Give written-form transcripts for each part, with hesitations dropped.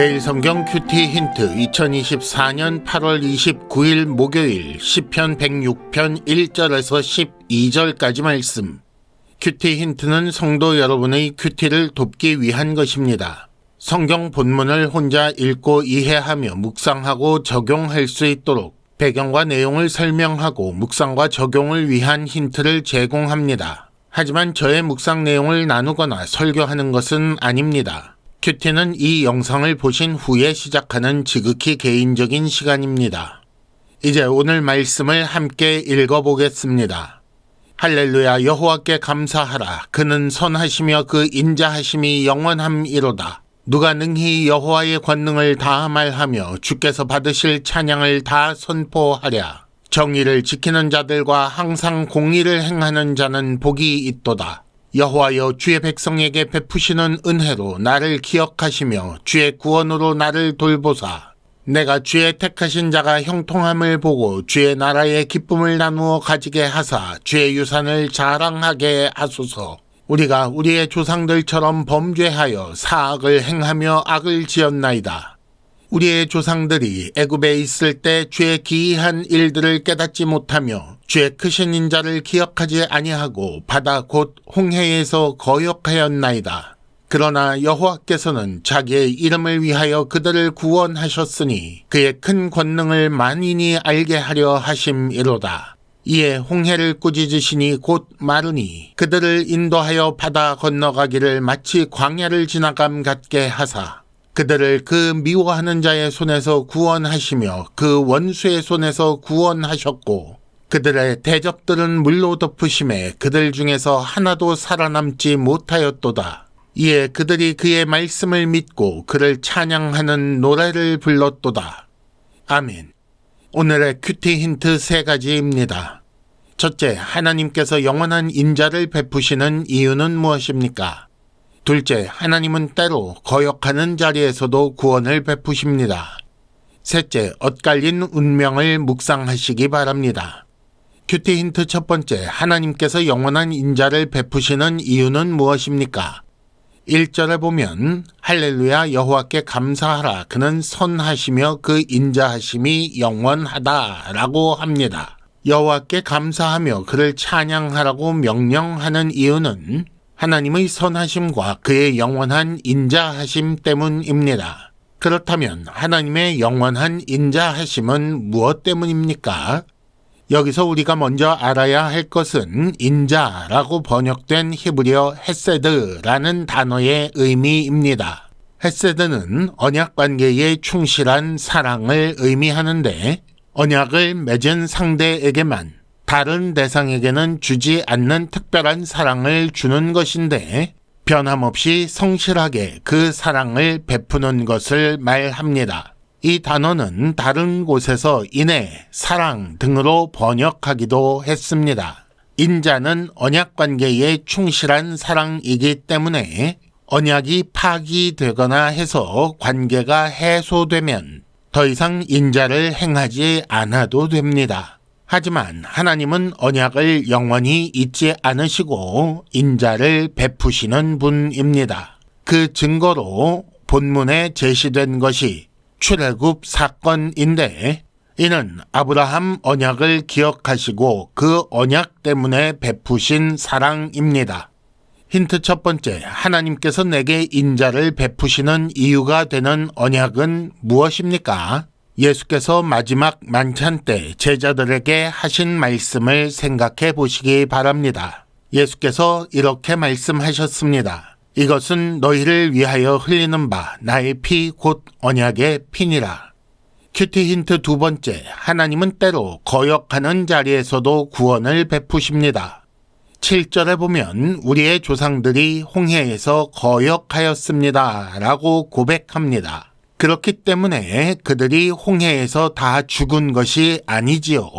매일 성경 큐티 힌트 2024년 8월 29일 목요일 시편 106편 1절에서 12절까지 말씀. 큐티 힌트는 성도 여러분의 큐티를 돕기 위한 것입니다. 성경 본문을 혼자 읽고 이해하며 묵상하고 적용할 수 있도록 배경과 내용을 설명하고 묵상과 적용을 위한 힌트를 제공합니다. 하지만 저의 묵상 내용을 나누거나 설교하는 것은 아닙니다. 큐티는 이 영상을 보신 후에 시작하는 지극히 개인적인 시간입니다. 이제 오늘 말씀을 함께 읽어보겠습니다. 할렐루야. 여호와께 감사하라. 그는 선하시며 그 인자하심이 영원함이로다. 누가 능히 여호와의 권능을 다 말하며 주께서 받으실 찬양을 다 선포하랴. 정의를 지키는 자들과 항상 공의를 행하는 자는 복이 있도다. 여호와여, 주의 백성에게 베푸시는 은혜로 나를 기억하시며 주의 구원으로 나를 돌보사. 내가 주의 택하신 자가 형통함을 보고 주의 나라의 기쁨을 나누어 가지게 하사 주의 유산을 자랑하게 하소서. 우리가 우리의 조상들처럼 범죄하여 사악을 행하며 악을 지었나이다. 우리의 조상들이 애굽에 있을 때 주의 기이한 일들을 깨닫지 못하며 주의 크신 인자를 기억하지 아니하고 바다 곧 홍해에서 거역하였나이다. 그러나 여호와께서는 자기의 이름을 위하여 그들을 구원하셨으니 그의 큰 권능을 만인이 알게 하려 하심이로다. 이에 홍해를 꾸짖으시니 곧 마르니 그들을 인도하여 바다 건너가기를 마치 광야를 지나감 같게 하사 그들을 그 미워하는 자의 손에서 구원하시며 그 원수의 손에서 구원하셨고 그들의 대적들은 물로 덮으심에 그들 중에서 하나도 살아남지 못하였도다. 이에 그들이 그의 말씀을 믿고 그를 찬양하는 노래를 불렀도다. 아멘. 오늘의 큐티 힌트 3가지입니다. 첫째, 하나님께서 영원한 인자를 베푸시는 이유는 무엇입니까? 둘째, 하나님은 때로 거역하는 자리에서도 구원을 베푸십니다. 셋째, 엇갈린 운명을 묵상하시기 바랍니다. 큐티 힌트 첫 번째, 하나님께서 영원한 인자를 베푸시는 이유는 무엇입니까? 1절에 보면 할렐루야 여호와께 감사하라. 그는 선하시며 그 인자하심이 영원하다 라고 합니다. 여호와께 감사하며 그를 찬양하라고 명령하는 이유는 하나님의 선하심과 그의 영원한 인자하심 때문입니다. 그렇다면 하나님의 영원한 인자하심은 무엇 때문입니까? 여기서 우리가 먼저 알아야 할 것은 인자라고 번역된 히브리어 헤세드라는 단어의 의미입니다. 헤세드는 언약관계에 충실한 사랑을 의미하는데 언약을 맺은 상대에게만 다른 대상에게는 주지 않는 특별한 사랑을 주는 것인데 변함없이 성실하게 그 사랑을 베푸는 것을 말합니다. 이 단어는 다른 곳에서 인애, 사랑 등으로 번역하기도 했습니다. 인자는 언약관계에 충실한 사랑이기 때문에 언약이 파기되거나 해서 관계가 해소되면 더 이상 인자를 행하지 않아도 됩니다. 하지만 하나님은 언약을 영원히 잊지 않으시고 인자를 베푸시는 분입니다. 그 증거로 본문에 제시된 것이 출애굽 사건인데 이는 아브라함 언약을 기억하시고 그 언약 때문에 베푸신 사랑입니다. 힌트 첫 번째, 하나님께서 내게 인자를 베푸시는 이유가 되는 언약은 무엇입니까? 예수께서 마지막 만찬 때 제자들에게 하신 말씀을 생각해 보시기 바랍니다. 예수께서 이렇게 말씀하셨습니다. 이것은 너희를 위하여 흘리는 바 나의 피 곧 언약의 피니라. 큐티 힌트 두 번째, 하나님은 때로 거역하는 자리에서도 구원을 베푸십니다. 7절에 보면 우리의 조상들이 홍해에서 거역하였습니다 라고 고백합니다. 그렇기 때문에 그들이 홍해에서 다 죽은 것이 아니지요.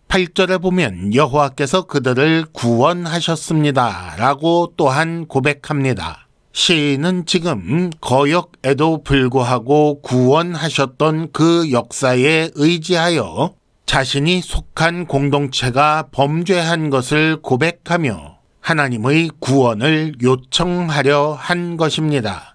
8절에 보면 여호와께서 그들을 구원하셨습니다 라고 또한 고백합니다. 시인은 지금 거역에도 불구하고 구원하셨던 그 역사에 의지하여 자신이 속한 공동체가 범죄한 것을 고백하며 하나님의 구원을 요청하려 한 것입니다.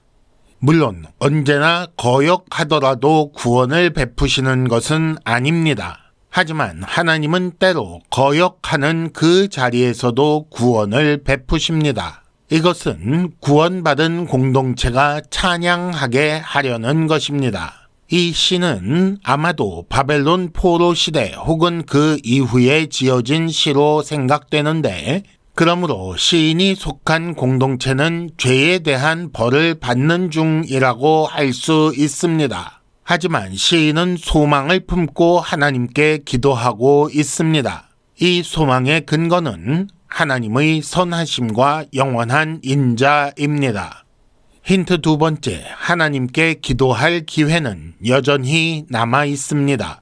물론 언제나 거역하더라도 구원을 베푸시는 것은 아닙니다. 하지만 하나님은 때로 거역하는 그 자리에서도 구원을 베푸십니다. 이것은 구원받은 공동체가 찬양하게 하려는 것입니다. 이 시는 아마도 바벨론 포로 시대 혹은 그 이후에 지어진 시로 생각되는데, 그러므로 시인이 속한 공동체는 죄에 대한 벌을 받는 중이라고 할 수 있습니다. 하지만 시인은 소망을 품고 하나님께 기도하고 있습니다. 이 소망의 근거는 하나님의 선하심과 영원한 인자입니다. 힌트 두 번째, 하나님께 기도할 기회는 여전히 남아 있습니다.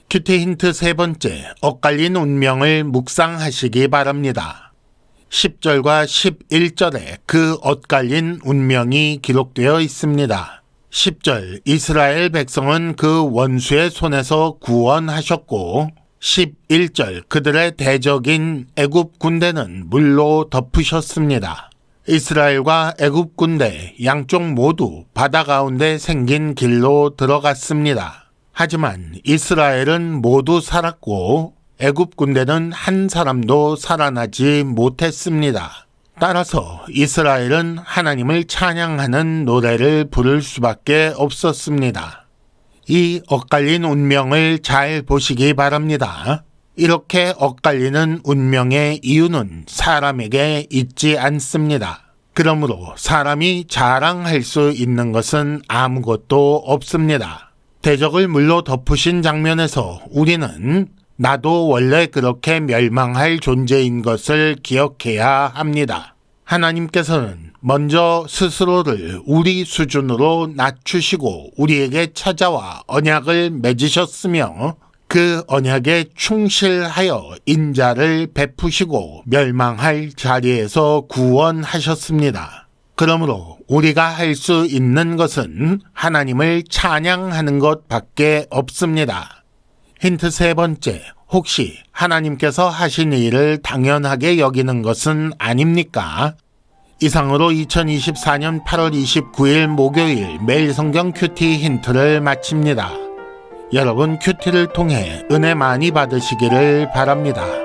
큐티 힌트 세 번째, 엇갈린 운명을 묵상하시기 바랍니다. 10절과 11절에 그 엇갈린 운명이 기록되어 있습니다. 10절, 이스라엘 백성은 그 원수의 손에서 구원하셨고, 11절, 그들의 대적인 애굽 군대는 물로 덮으셨습니다. 이스라엘과 애굽 군대 양쪽 모두 바다 가운데 생긴 길로 들어갔습니다. 하지만 이스라엘은 모두 살았고 애굽 군대는 한 사람도 살아나지 못했습니다. 따라서 이스라엘은 하나님을 찬양하는 노래를 부를 수밖에 없었습니다. 이 엇갈린 운명을 잘 보시기 바랍니다. 이렇게 엇갈리는 운명의 이유는 사람에게 있지 않습니다. 그러므로 사람이 자랑할 수 있는 것은 아무것도 없습니다. 대적을 물로 덮으신 장면에서 우리는 나도 원래 그렇게 멸망할 존재인 것을 기억해야 합니다. 하나님께서는 먼저 스스로를 우리 수준으로 낮추시고 우리에게 찾아와 언약을 맺으셨으며 그 언약에 충실하여 인자를 베푸시고 멸망할 자리에서 구원하셨습니다. 그러므로 우리가 할 수 있는 것은 하나님을 찬양하는 것밖에 없습니다. 힌트 세 번째, 혹시 하나님께서 하신 일을 당연하게 여기는 것은 아닙니까? 이상으로 2024년 8월 29일 목요일 매일 성경 큐티 힌트를 마칩니다. 여러분 큐티를 통해 은혜 많이 받으시기를 바랍니다.